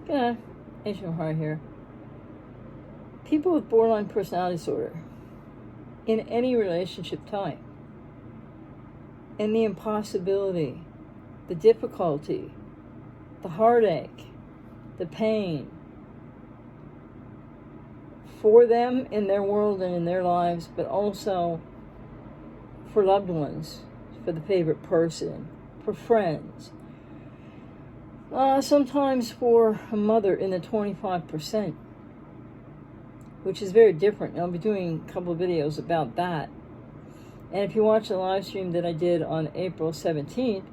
Yeah, Asian Heart here. People with borderline personality disorder in any relationship type, and the impossibility, the difficulty, the heartache, the pain for them in their world and in their lives, but also for loved ones, for the favorite person, for friends. Sometimes for a mother in the 25%, which is very different. And I'll be doing a couple of videos about that. And if you watch the live stream that I did on April 17th,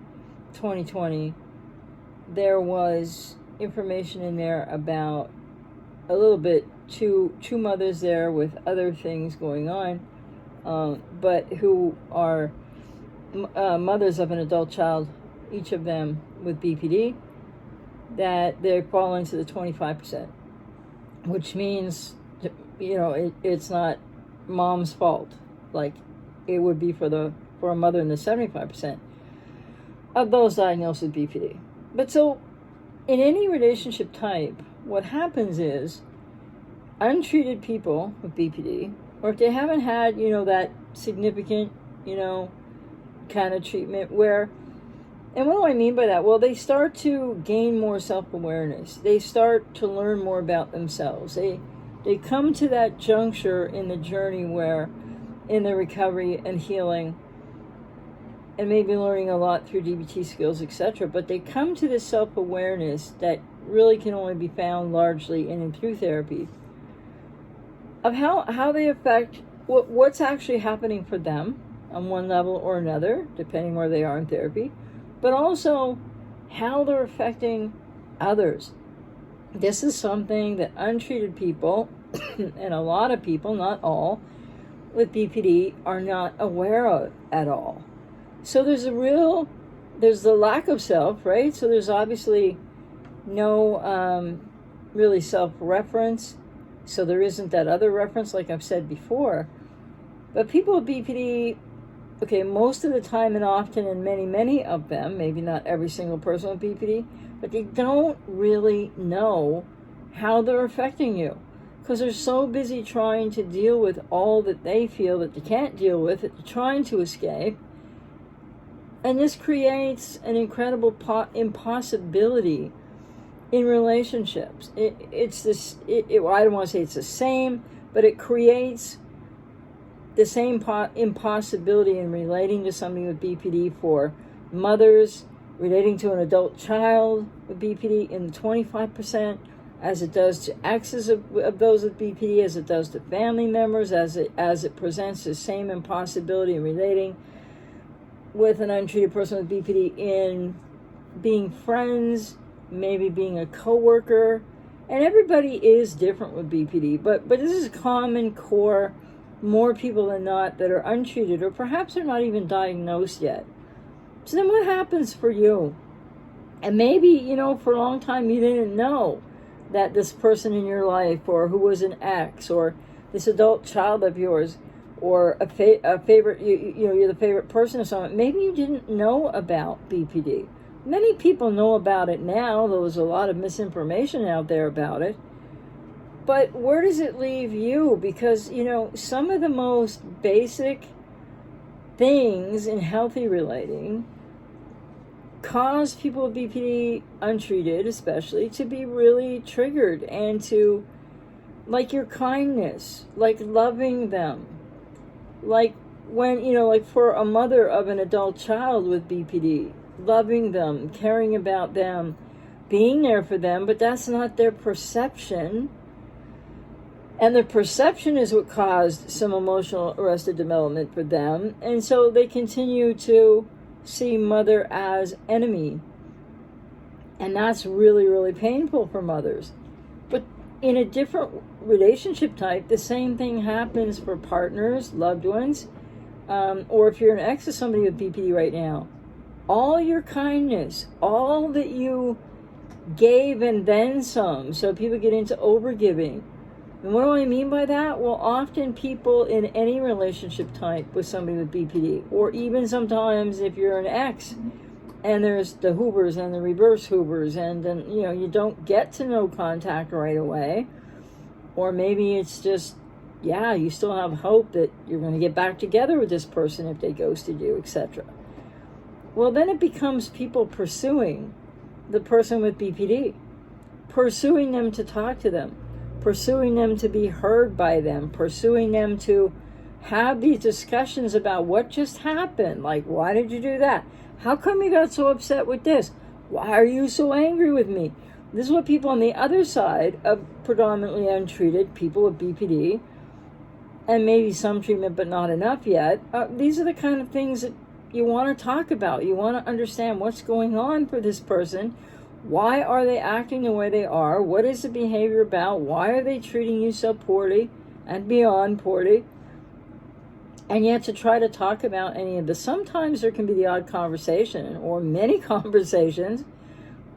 2020, there was information in there about a little bit two mothers there with other things going on, but who are mothers of an adult child, each of them with BPD, that they fall into the 25%, which means, it's not mom's fault, like it would be for a mother in the 75% of those diagnosed with BPD. But so, in any relationship type, what happens is untreated people with BPD, or if they haven't had, that significant, kind of treatment where, and what do I mean by that? Well, they start to gain more self-awareness. They start to learn more about themselves. They come to that juncture in the journey where, in the recovery and healing, and maybe learning a lot through DBT skills, etc., but they come to this self-awareness that really can only be found largely in and through therapy, of how they affect what's actually happening for them on one level or another, depending where they are in therapy, but also how they're affecting others. This is something that untreated people, and a lot of people, not all, with BPD are not aware of at all. So there's the lack of self, right? So there's obviously no really self-reference. So there isn't that other reference, like I've said before. But people with BPD, okay, most of the time and often, and many of them, maybe not every single person with BPD, but they don't really know how they're affecting you, because they're so busy trying to deal with all that they feel that they can't deal with, that they're trying to escape. And this creates an incredible impossibility in relationships. I don't want to say it's the same, but it creates the same impossibility in relating to somebody with BPD for mothers relating to an adult child with BPD in the 25%, as it does to exes of those with BPD, as it does to family members, as it presents the same impossibility in relating with an untreated person with BPD in being friends, maybe being a coworker. And everybody is different with BPD, but this is a common core. More people than not that are untreated, or perhaps they're not even diagnosed yet. So then what happens for you? And maybe, for a long time you didn't know that this person in your life, or who was an ex, or this adult child of yours, or a favorite, you're the favorite person or something. Maybe you didn't know about BPD. Many people know about it now, though there's a lot of misinformation out there about it. But where does it leave you? Because, some of the most basic things in healthy relating cause people with BPD, untreated especially, to be really triggered, and to, like your kindness, like loving them. Like when, like for a mother of an adult child with BPD, loving them, caring about them, being there for them, but that's not their perception. And the perception is what caused some emotional arrested development for them. And so they continue to see mother as enemy. And that's really, really painful for mothers. But in a different relationship type, the same thing happens for partners, loved ones, or if you're an ex of somebody with BPD right now. All your kindness, all that you gave and then some. So people get into overgiving. And what do I mean by that? Well, often people in any relationship type with somebody with BPD, or even sometimes if you're an ex, And there's the Hoobers and the reverse Hoobers, and then, you know, you don't get to no contact right away. Or maybe it's just, yeah, you still have hope that you're going to get back together with this person if they ghosted you, etc. Well, then it becomes people pursuing the person with BPD, pursuing them to talk to them, pursuing them to be heard by them, pursuing them to have these discussions about what just happened. Like, why did you do that? How come you got so upset with this? Why are you so angry with me? This is what people on the other side of predominantly untreated, people with BPD, and maybe some treatment but not enough yet, these are the kind of things that you want to talk about. You want to understand what's going on for this person. Why are they acting the way they are? What is the behavior about? Why are they treating you so poorly and beyond poorly? And yet to try to talk about any of this, sometimes there can be the odd conversation or many conversations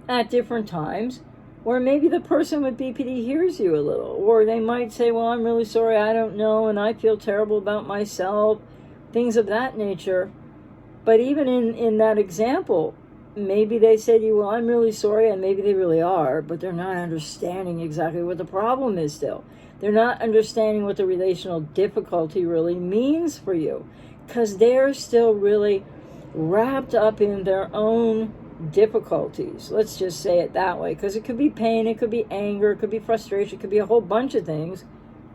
at different times where maybe the person with BPD hears you a little, or they might say, well, I'm really sorry, I don't know, and I feel terrible about myself, things of that nature. But even in that example, maybe they say to you, well, I'm really sorry, and maybe they really are, but they're not understanding exactly what the problem is still. They're not understanding what the relational difficulty really means for you, because they're still really wrapped up in their own difficulties. Let's just say it that way, because it could be pain, it could be anger, it could be frustration, it could be a whole bunch of things,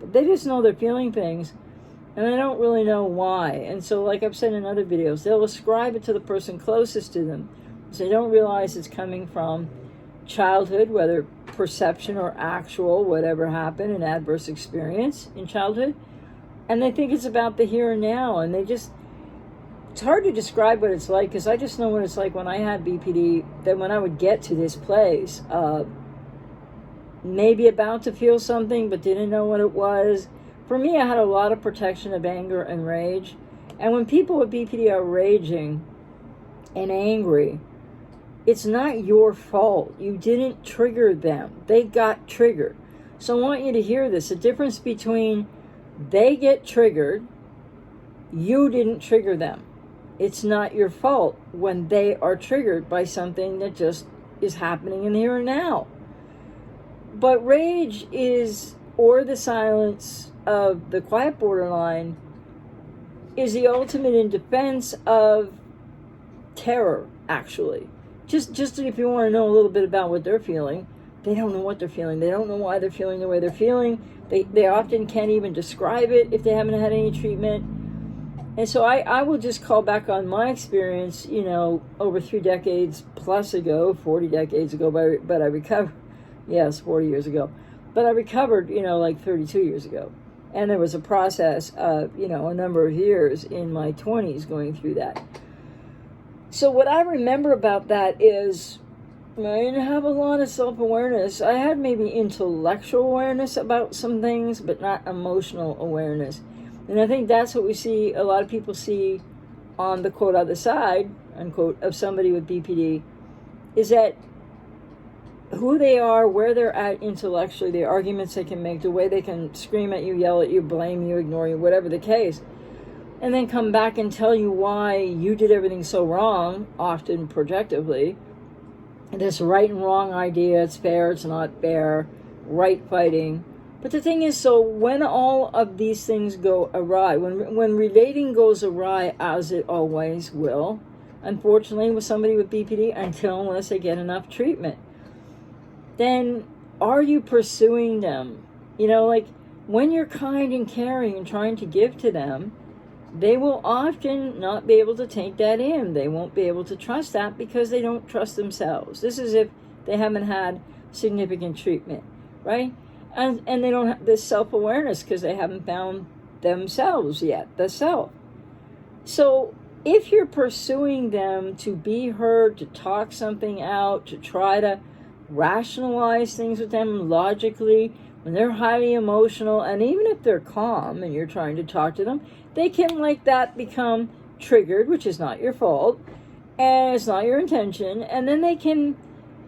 but they just know they're feeling things, and they don't really know why. And so, like I've said in other videos, they'll ascribe it to the person closest to them, so they don't realize it's coming from childhood, whether perception or actual, whatever happened, an adverse experience in childhood, and they think it's about the here and now, and it's hard to describe what it's like, because I just know what it's like when I had BPD, that when I would get to this place, maybe about to feel something but didn't know what it was. For me, I had a lot of protection of anger and rage, and when people with BPD are raging and angry, it's not your fault. You didn't trigger them. They got triggered. So I want you to hear this. The difference between they get triggered, you didn't trigger them. It's not your fault when they are triggered by something that just is happening in the here and now. But rage is, or the silence of the quiet borderline, is the ultimate in defense of terror, actually. Just if you want to know a little bit about what they're feeling, they don't know what they're feeling. They don't know why they're feeling the way they're feeling. They often can't even describe it if they haven't had any treatment. And so I will just call back on my experience, you know, over 3 decades plus ago, 40 decades ago, but I recovered, yes, 40 years ago. But I recovered, you know, like 32 years ago. And there was a process of, you know, a number of years in my 20s going through that. So what I remember about that is I didn't have a lot of self-awareness. I had maybe intellectual awareness about some things, but not emotional awareness. And I think that's what we see, a lot of people see on the quote other side, unquote, of somebody with BPD, is that who they are, where they're at intellectually, the arguments they can make, the way they can scream at you, yell at you, blame you, ignore you, whatever the case, and then come back and tell you why you did everything so wrong, often projectively. This right and wrong idea, it's fair, it's not fair, right fighting. But the thing is, so when all of these things go awry, when relating goes awry, as it always will, unfortunately with somebody with BPD, unless they get enough treatment, then are you pursuing them? You know, like when you're kind and caring and trying to give to them, they will often not be able to take that in. They won't be able to trust that because they don't trust themselves. This is if they haven't had significant treatment, right? And they don't have this self-awareness because they haven't found themselves yet, the self. So if you're pursuing them to be heard, to talk something out, to try to rationalize things with them logically, when they're highly emotional, and even if they're calm and you're trying to talk to them, they can like that become triggered, which is not your fault, and it's not your intention, and then they can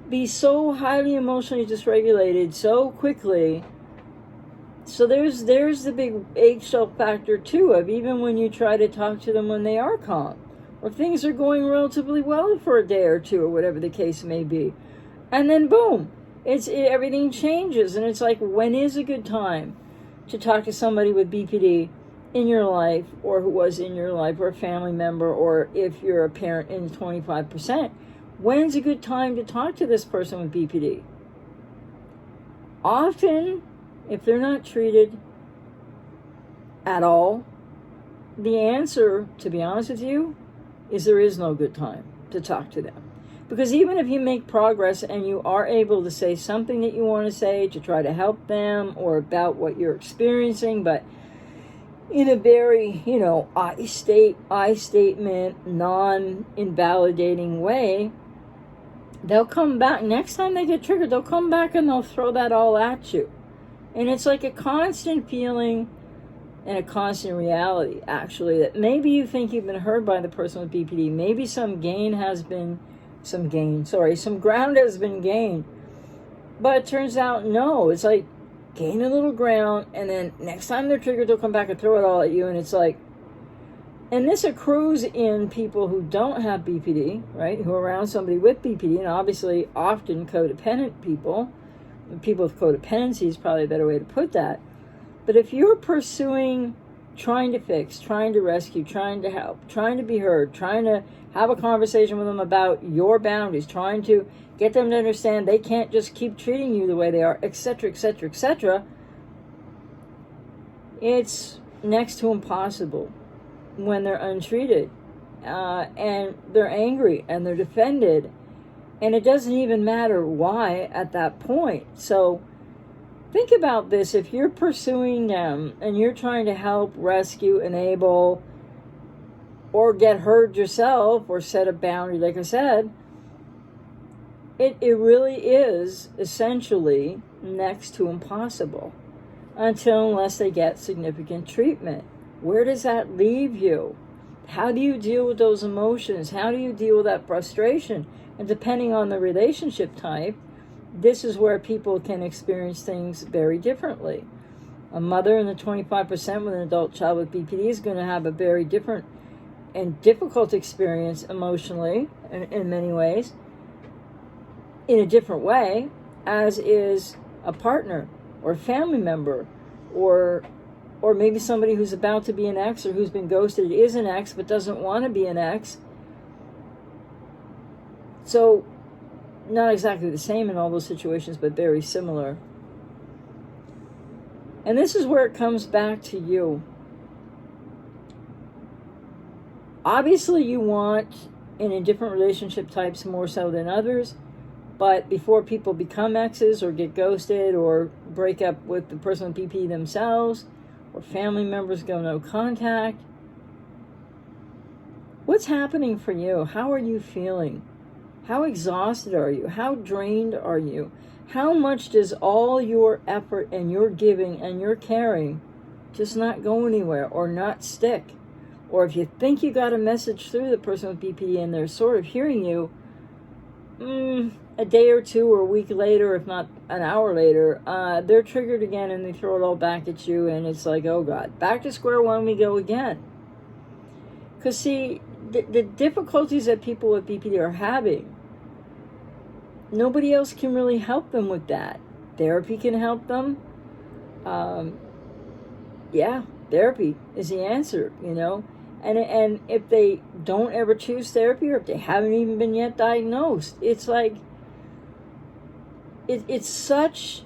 be so highly emotionally dysregulated so quickly. So there's the big eggshell factor too, of even when you try to talk to them when they are calm, or things are going relatively well for a day or two, or whatever the case may be. And then boom, everything changes, and it's like, when is a good time to talk to somebody with BPD in your life, or who was in your life, or a family member, or if you're a parent in 25%, when's a good time to talk to this person with BPD? Often, if they're not treated at all, the answer, to be honest with you, is there is no good time to talk to them. Because even if you make progress and you are able to say something that you want to say to try to help them, or about what you're experiencing, but in a very, I statement, non-invalidating way, they'll come back. Next time they get triggered, they'll come back and they'll throw that all at you. And it's like a constant feeling and a constant reality, actually, that maybe you think you've been heard by the person with BPD. Maybe some ground has been gained. But it turns out, no, it's like, gain a little ground, and then next time they're triggered, they'll come back and throw it all at you. And it's like, and this accrues in people who don't have BPD, right? Who are around somebody with BPD, and obviously often codependent people. People with codependency is probably a better way to put that. But if you're pursuing trying to fix, trying to rescue, trying to help, trying to be heard, trying to have a conversation with them about your boundaries, trying to get them to understand they can't just keep treating you the way they are, etc., etc., etc., it's next to impossible when they're untreated, and they're angry and they're defended, and it doesn't even matter why at that point. So think about this. If you're pursuing them and you're trying to help, rescue, enable, or get heard yourself, or set a boundary, like I said, it really is essentially next to impossible unless they get significant treatment. Where does that leave you? How do you deal with those emotions? How do you deal with that frustration? And depending on the relationship type, this is where people can experience things very differently. A mother in the 25% with an adult child with BPD is going to have a very different and difficult experience emotionally in many ways, in a different way, as is a partner or a family member, or maybe somebody who's about to be an ex, or who's been ghosted, is an ex but doesn't want to be an ex. So not exactly the same in all those situations, but very similar. And this is where it comes back to you. Obviously, you want, in different relationship types more so than others, but before people become exes or get ghosted or break up with the person with BP themselves, or family members go no contact, what's happening for you? How are you feeling? How exhausted are you? How drained are you? How much does all your effort and your giving and your caring just not go anywhere or not stick? Or if you think you got a message through the person with BPD and they're sort of hearing you, a day or two or a week later, if not an hour later, they're triggered again and they throw it all back at you, and it's like, oh God, back to square one we go again. Because see, the difficulties that people with BPD are having, nobody else can really help them with that. Therapy can help them. Therapy is the answer, And if they don't ever choose therapy, or if they haven't even been yet diagnosed, it's like, it's such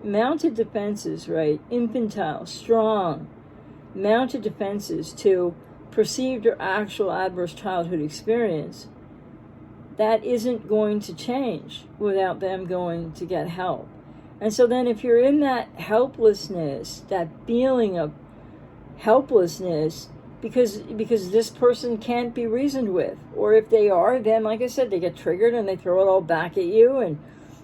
mounted defenses, right? Infantile, strong, mounted defenses to perceived or actual adverse childhood experience that isn't going to change without them going to get help. And so then if you're in that helplessness, that feeling of helplessness, because this person can't be reasoned with, or if they are, then like I said, they get triggered and they throw it all back at you, and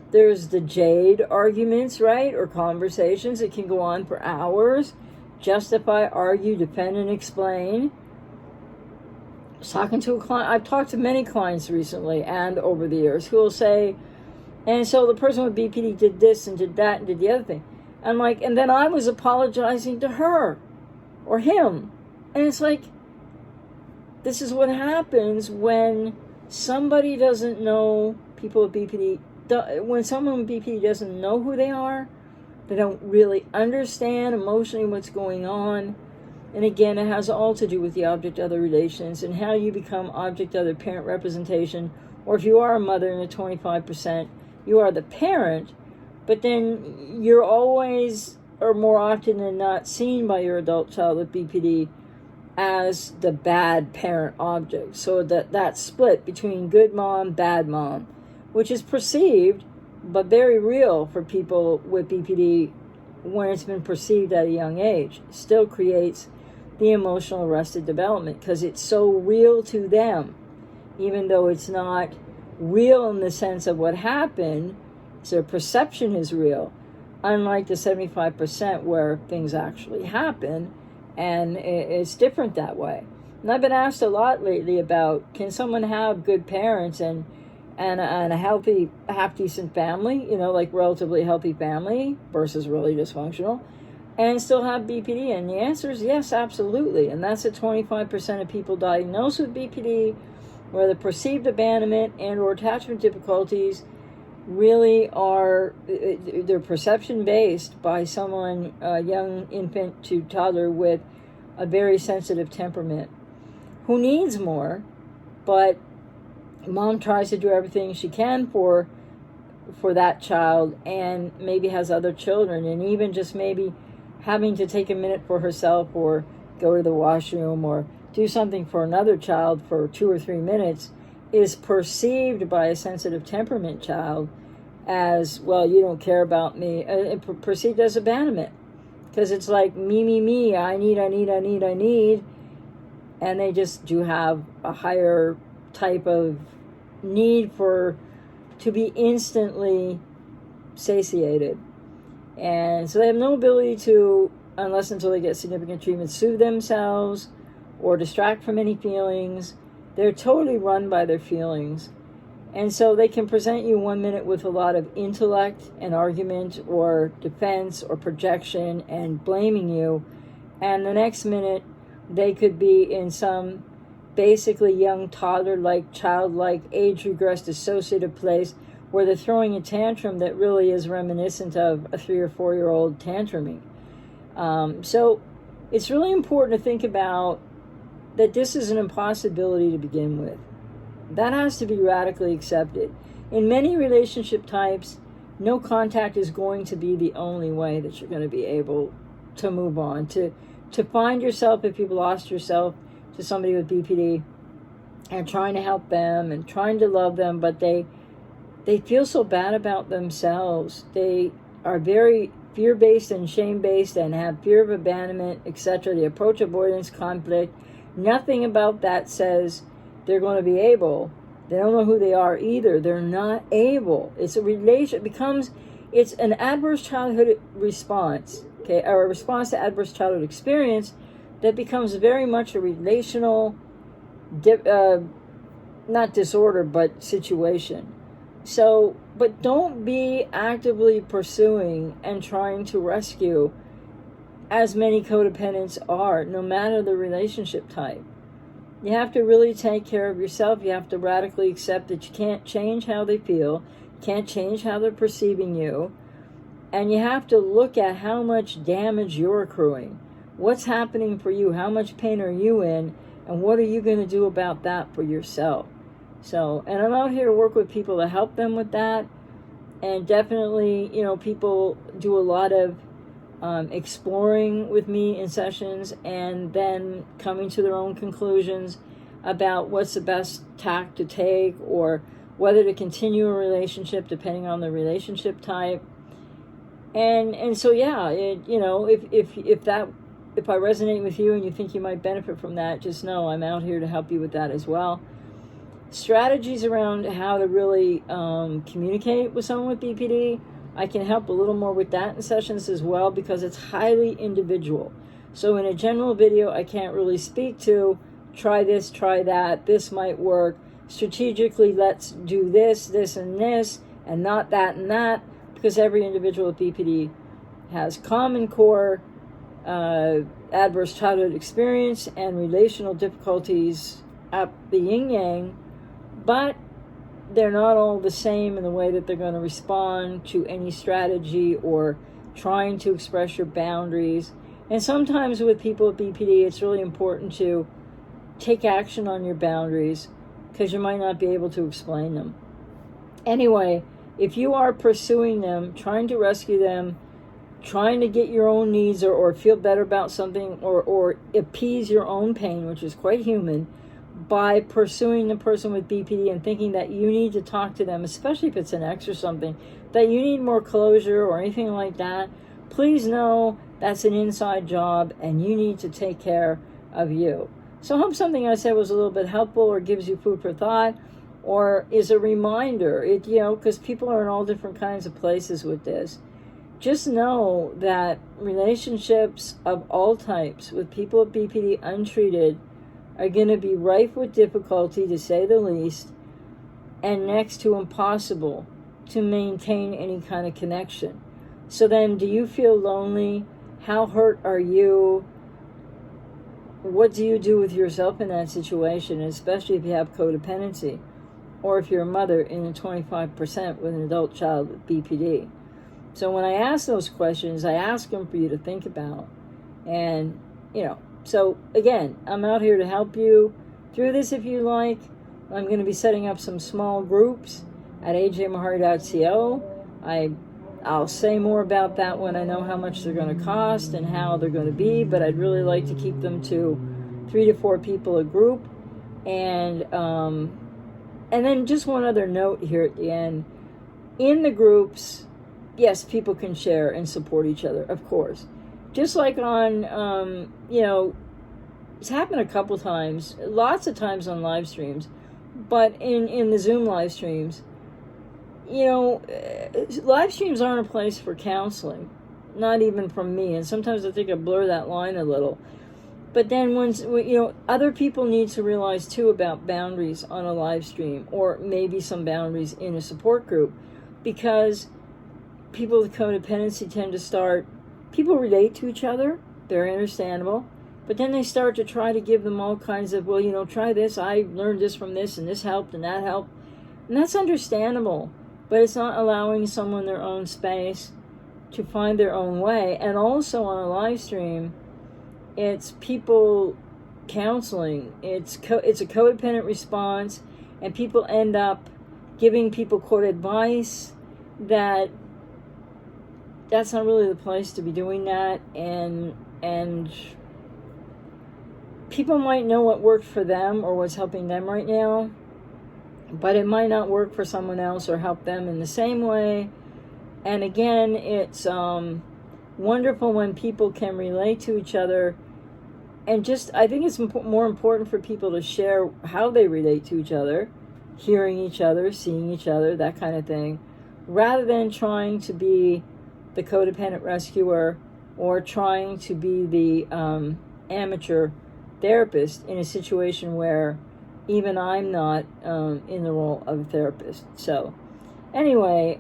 there's the jade arguments, right, or conversations that can go on for hours, justify, argue, defend, and explain. I was talking to a client, I've talked to many clients recently and over the years, who will say, and so the person with BPD did this and did that and did the other thing. I'm like, and then I was apologizing to her or him. And it's like, this is what happens when somebody doesn't know, people with BPD, when someone with BPD doesn't know who they are, they don't really understand emotionally what's going on. And again, it has all to do with the object-other relations and how you become object-other parent representation. Or if you are a mother in the 25%, you are the parent, but then you're always, or more often than not, seen by your adult child with BPD as the bad parent object. So that split between good mom, bad mom, which is perceived but very real for people with BPD when it's been perceived at a young age, still creates the emotional arrested development because it's so real to them, even though it's not real in the sense of what happened. So their perception is real, unlike the 75% where things actually happen, and it's different that way. And I've been asked a lot lately about, can someone have good parents and a healthy, half-decent family, like relatively healthy family versus really dysfunctional, and still have BPD? And the answer is yes, absolutely. And that's the 25% of people diagnosed with BPD where the perceived abandonment and or attachment difficulties really are, they're perception based by someone, a young infant to toddler with a very sensitive temperament who needs more, but mom tries to do everything she can for that child, and maybe has other children, and even just maybe having to take a minute for herself or go to the washroom or do something for another child for 2 or 3 minutes is perceived by a sensitive temperament child as, well, you don't care about me, perceived as abandonment, because it's like me, I need, and they just do have a higher type of need to be instantly satiated. And so they have no ability to, unless until they get significant treatment, soothe themselves or distract from any feelings. They're totally run by their feelings. And so they can present you 1 minute with a lot of intellect and argument or defense or projection and blaming you, and the next minute they could be in some basically young toddler-like, childlike, age-regressed dissociative place where they're throwing a tantrum that really is reminiscent of a 3 or 4 year old tantruming. So it's really important to think about that this is an impossibility to begin with. That has to be radically accepted. In many relationship types, no contact is going to be the only way that you're going to be able to move on, to find yourself, if you've lost yourself to somebody with BPD, and trying to help them and trying to love them, but they feel so bad about themselves. They are very fear-based and shame-based and have fear of abandonment, etc. They approach avoidance, conflict. Nothing about that says they're going to be able. They don't know who they are either. They're not able. It's a relation. It's an adverse childhood response, okay, or a response to adverse childhood experience that becomes very much a relational, not disorder, but situation. So, but don't be actively pursuing and trying to rescue, as many codependents are, no matter the relationship type. You have to really take care of yourself. You have to radically accept that you can't change how they feel, can't change how they're perceiving you, and you have to look at how much damage you're accruing. What's happening for you? How much pain are you in? And what are you going to do about that for yourself? So, and I'm out here to work with people to help them with that. And definitely, people do a lot of exploring with me in sessions and then coming to their own conclusions about what's the best tack to take or whether to continue a relationship depending on the relationship type. And so, yeah, if I resonate with you and you think you might benefit from that, just know I'm out here to help you with that as well. Strategies around how to really communicate with someone with BPD, I can help a little more with that in sessions as well, because it's highly individual. So in a general video, I can't really speak to try this, try that, this might work. Strategically, let's do this, and not that and that, because every individual with BPD has common core adverse childhood experience and relational difficulties up the yin-yang, but they're not all the same in the way that they're going to respond to any strategy or trying to express your boundaries. And sometimes with people with BPD, it's really important to take action on your boundaries because you might not be able to explain them. Anyway, if you are pursuing them, trying to rescue them, trying to get your own needs or feel better about something or appease your own pain, which is quite human, by pursuing the person with BPD and thinking that you need to talk to them, especially if it's an ex or something, that you need more closure or anything like that, please know that's an inside job and you need to take care of you. So I hope something I said was a little bit helpful or gives you food for thought or is a reminder, because people are in all different kinds of places with this. Just know that relationships of all types with people with BPD untreated are going to be rife with difficulty, to say the least, and next to impossible to maintain any kind of connection. So then, do you feel lonely? How hurt are you? What do you do with yourself in that situation, especially if you have codependency, or if you're a mother in the 25% with an adult child with BPD? So when I ask those questions, I ask them for you to think about. And, so again, I'm out here to help you through this if you like. I'm going to be setting up some small groups at ajmahari.co. I'll say more about that when I know how much they're going to cost and how they're going to be, but I'd really like to keep them to 3 to 4 people a group. And then just one other note here at the end. In the groups, yes, people can share and support each other, of course. Just like on, it's happened a couple times, lots of times on live streams, but in the Zoom live streams, live streams aren't a place for counseling, not even from me. And sometimes I think I blur that line a little. But then other people need to realize too about boundaries on a live stream, or maybe some boundaries in a support group, because people with codependency tend to start, people relate to each other, they're understandable, but then they start to try to give them all kinds of, try this, I learned this from this, and this helped, and that helped. And that's understandable, but it's not allowing someone their own space to find their own way. And also on a live stream, it's people counseling. It's a codependent response, and people end up giving people quote advice that's not really the place to be doing that. And people might know what worked for them or what's helping them right now, but it might not work for someone else or help them in the same way. And again, it's wonderful when people can relate to each other. And I think it's more important for people to share how they relate to each other, hearing each other, seeing each other, that kind of thing, rather than trying to be the codependent rescuer or trying to be the amateur therapist in a situation where even I'm not in the role of a therapist. So anyway,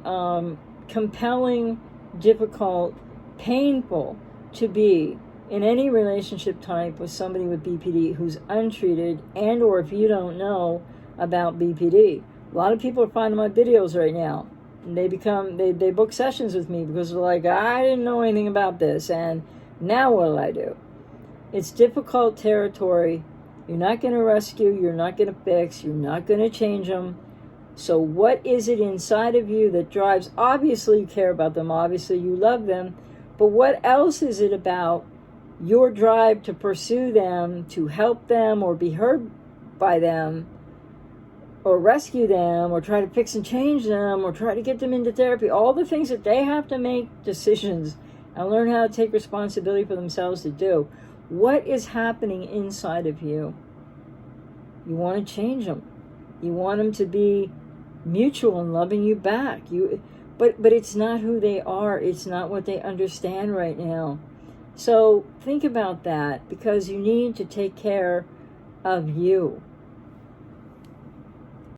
compelling, difficult, painful to be in any relationship type with somebody with BPD who's untreated, and or if you don't know about BPD. A lot of people are finding my videos right now, and they book sessions with me because they're like, I didn't know anything about this, and now what'll I do? It's difficult territory. You're not going to rescue, you're not going to fix, you're not going to change them. So what is it inside of you that drives, obviously you care about them, obviously you love them, but what else is it about your drive to pursue them, to help them or be heard by them, or rescue them, or try to fix and change them, or try to get them into therapy, all the things that they have to make decisions and learn how to take responsibility for themselves to do. What is happening inside of you? You want to change them. You want them to be mutual and loving you back. But it's not who they are. It's not what they understand right now. So think about that, because you need to take care of you.